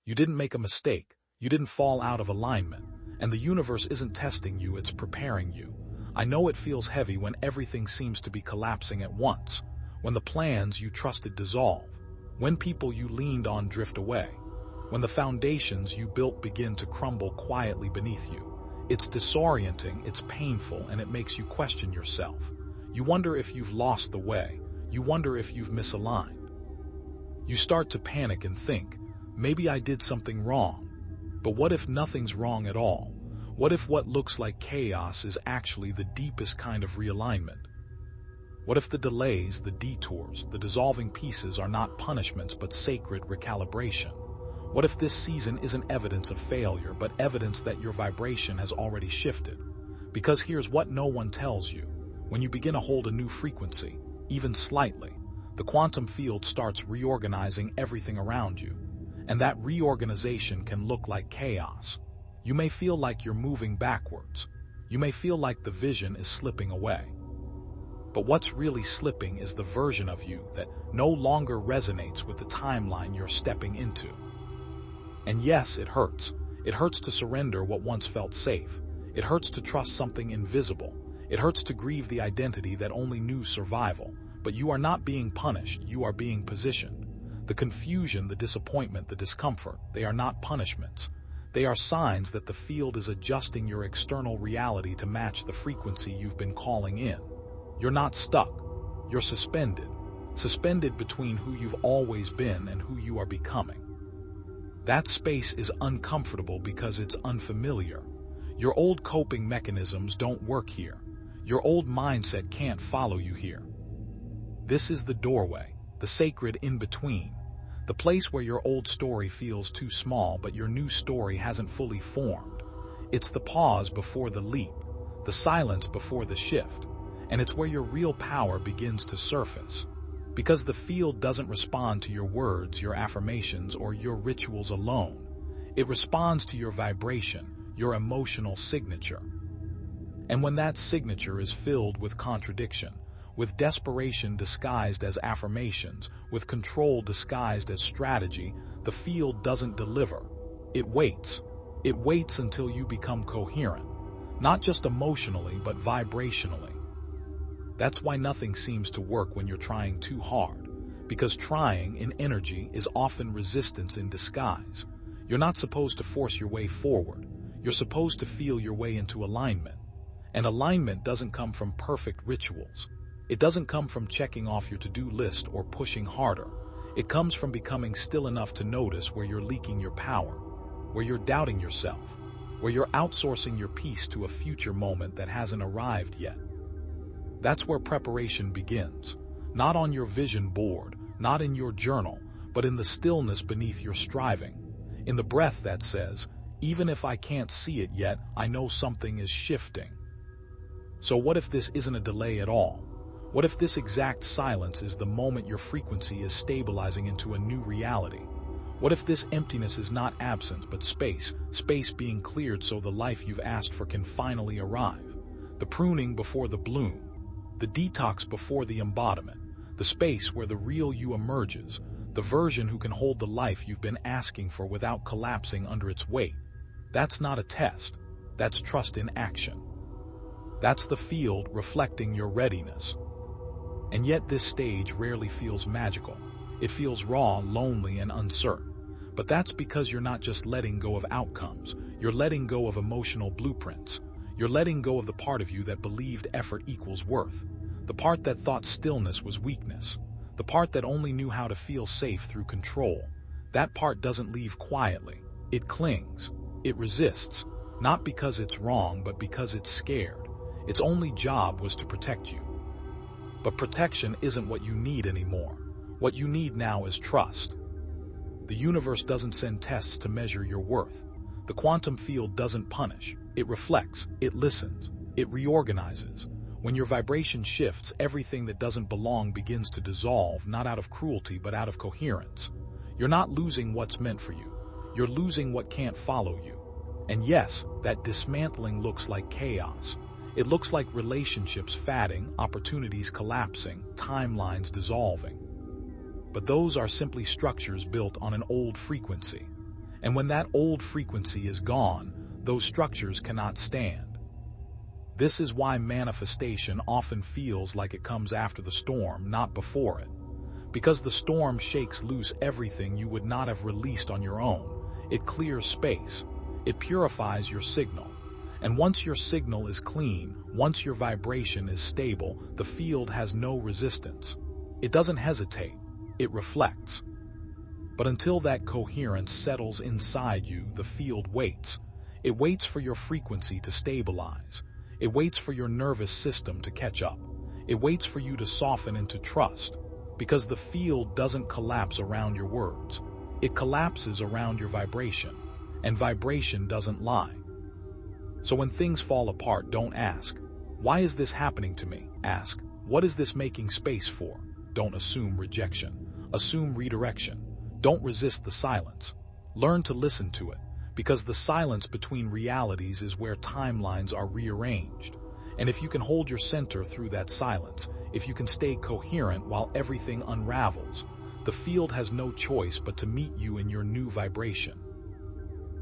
You didn't make a mistake. You didn't fall out of alignment. And the universe isn't testing you, it's preparing you. I know it feels heavy when everything seems to be collapsing at once, when the plans you trusted dissolve, when people you leaned on drift away, when the foundations you built begin to crumble quietly beneath you. It's disorienting, it's painful, and it makes you question yourself. You wonder if you've lost the way. You wonder if you've misaligned. You start to panic and think, maybe I did something wrong. But what if nothing's wrong at all? What if what looks like chaos is actually the deepest kind of realignment? What if the delays, the detours, the dissolving pieces are not punishments but sacred recalibration? What if this season isn't evidence of failure but evidence that your vibration has already shifted? Because here's what no one tells you. When you begin to hold a new frequency, even slightly, the quantum field starts reorganizing everything around you. And that reorganization can look like chaos. You may feel like you're moving backwards. You may feel like the vision is slipping away. But what's really slipping is the version of you that no longer resonates with the timeline you're stepping into. And yes, it hurts. It hurts to surrender what once felt safe. It hurts to trust something invisible. It hurts to grieve the identity that only knew survival. But you are not being punished, you are being positioned. The confusion, the disappointment, the discomfort, they are not punishments. They are signs that the field is adjusting your external reality to match the frequency you've been calling in. You're not stuck. You're suspended. Suspended between who you've always been and who you are becoming. That space is uncomfortable because it's unfamiliar. Your old coping mechanisms don't work here. Your old mindset can't follow you here. This is the doorway, the sacred in-between. The place where your old story feels too small but your new story hasn't fully formed. It's the pause before the leap, the silence before the shift, and it's where your real power begins to surface. Because the field doesn't respond to your words, your affirmations, or your rituals alone. It responds to your vibration, your emotional signature. And when that signature is filled with contradiction, with desperation disguised as affirmations, with control disguised as strategy, the field doesn't deliver. It waits. It waits until you become coherent, not just emotionally, but vibrationally. That's why nothing seems to work when you're trying too hard, because trying in energy is often resistance in disguise. You're not supposed to force your way forward. You're supposed to feel your way into alignment. And alignment doesn't come from perfect rituals. It doesn't come from checking off your to-do list or pushing harder. It comes from becoming still enough to notice where you're leaking your power, where you're doubting yourself, where you're outsourcing your peace to a future moment that hasn't arrived yet. That's where preparation begins. Not on your vision board, not in your journal, but in the stillness beneath your striving. In the breath that says, even if I can't see it yet, I know something is shifting. So what if this isn't a delay at all? What if this exact silence is the moment your frequency is stabilizing into a new reality? What if this emptiness is not absence but space being cleared so the life you've asked for can finally arrive? The pruning before the bloom, the detox before the embodiment, the space where the real you emerges, the version who can hold the life you've been asking for without collapsing under its weight. That's not a test, that's trust in action. That's the field reflecting your readiness. And yet this stage rarely feels magical. It feels raw, lonely, and uncertain. But that's because you're not just letting go of outcomes. You're letting go of emotional blueprints. You're letting go of the part of you that believed effort equals worth. The part that thought stillness was weakness. The part that only knew how to feel safe through control. That part doesn't leave quietly. It clings. It resists. Not because it's wrong, but because it's scared. Its only job was to protect you. But protection isn't what you need anymore. What you need now is trust. The universe doesn't send tests to measure your worth. The quantum field doesn't punish. It reflects. It listens. It reorganizes. When your vibration shifts, everything that doesn't belong begins to dissolve, not out of cruelty, but out of coherence. You're not losing what's meant for you. You're losing what can't follow you. And yes, that dismantling looks like chaos. It looks like relationships fading, opportunities collapsing, timelines dissolving. But those are simply structures built on an old frequency. And when that old frequency is gone, those structures cannot stand. This is why manifestation often feels like it comes after the storm, not before it. Because the storm shakes loose everything you would not have released on your own. It clears space. It purifies your signal. And once your signal is clean, once your vibration is stable, the field has no resistance. It doesn't hesitate. It reflects. But until that coherence settles inside you, the field waits. It waits for your frequency to stabilize. It waits for your nervous system to catch up. It waits for you to soften into trust. Because the field doesn't collapse around your words. It collapses around your vibration. And vibration doesn't lie. So when things fall apart, don't ask, why is this happening to me? Ask, what is this making space for? Don't assume rejection. Assume redirection. Don't resist the silence. Learn to listen to it, because the silence between realities is where timelines are rearranged. And if you can hold your center through that silence, if you can stay coherent while everything unravels, the field has no choice but to meet you in your new vibration.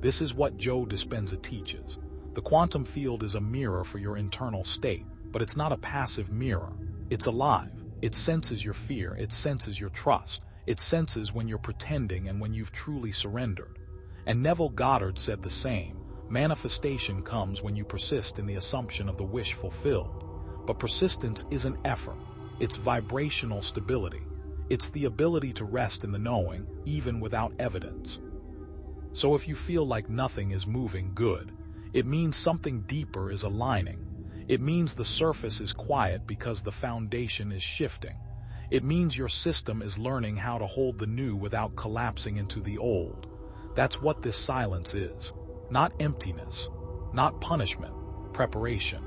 This is what Joe Dispenza teaches. The quantum field is a mirror for your internal state, but it's not a passive mirror. It's alive. It senses your fear. It senses your trust. It senses when you're pretending and when you've truly surrendered. And Neville Goddard said the same. Manifestation comes when you persist in the assumption of the wish fulfilled. But persistence isn't effort. It's vibrational stability. It's the ability to rest in the knowing, even without evidence. So if you feel like nothing is moving good, it means something deeper is aligning. It means the surface is quiet because the foundation is shifting. It means your system is learning how to hold the new without collapsing into the old. That's what this silence is. Not emptiness, not punishment, preparation.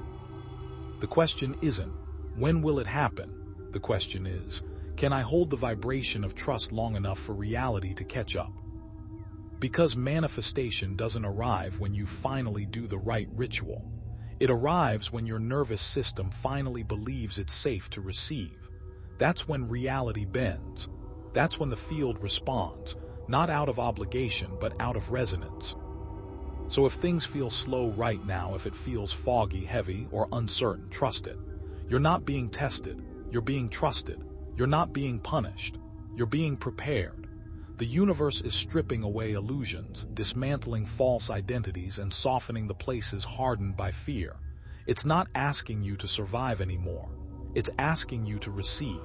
The question isn't, when will it happen? The question is, can I hold the vibration of trust long enough for reality to catch up? Because manifestation doesn't arrive when you finally do the right ritual. It arrives when your nervous system finally believes it's safe to receive. That's when reality bends. That's when the field responds, not out of obligation, but out of resonance. So if things feel slow right now, if it feels foggy, heavy, or uncertain, trust it. You're not being tested. You're being trusted. You're not being punished. You're being prepared. The universe is stripping away illusions, dismantling false identities, and softening the places hardened by fear. It's not asking you to survive anymore. It's asking you to receive.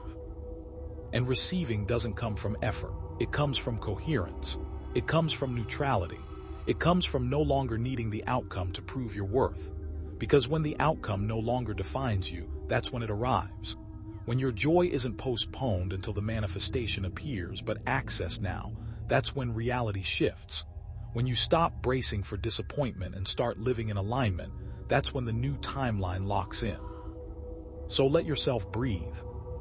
And receiving doesn't come from effort. It comes from coherence. It comes from neutrality. It comes from no longer needing the outcome to prove your worth. Because when the outcome no longer defines you, that's when it arrives. When your joy isn't postponed until the manifestation appears, but accessed now, that's when reality shifts. When you stop bracing for disappointment and start living in alignment, that's when the new timeline locks in. So let yourself breathe.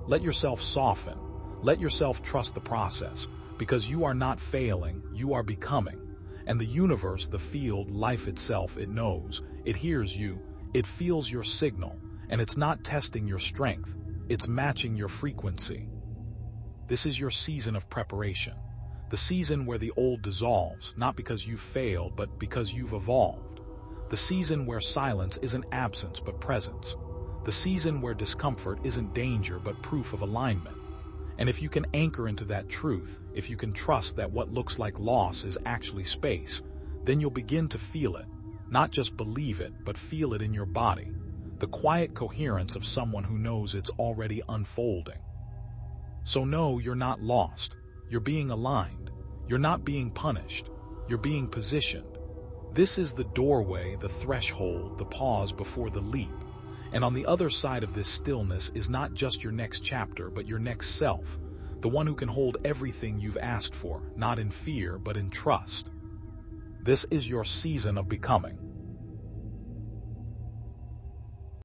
Let yourself soften. Let yourself trust the process, because you are not failing, you are becoming. And the universe, the field, life itself, it knows, it hears you, it feels your signal, and it's not testing your strength. It's matching your frequency. This is your season of preparation. The season where the old dissolves, not because you've failed, but because you've evolved. The season where silence isn't absence, but presence. The season where discomfort isn't danger, but proof of alignment. And if you can anchor into that truth, if you can trust that what looks like loss is actually space, then you'll begin to feel it. Not just believe it, but feel it in your body. The quiet coherence of someone who knows it's already unfolding. So no, you're not lost. You're being aligned. You're not being punished. You're being positioned. This is the doorway, the threshold, the pause before the leap. And on the other side of this stillness is not just your next chapter, but your next self, the one who can hold everything you've asked for, not in fear, but in trust. This is your season of becoming.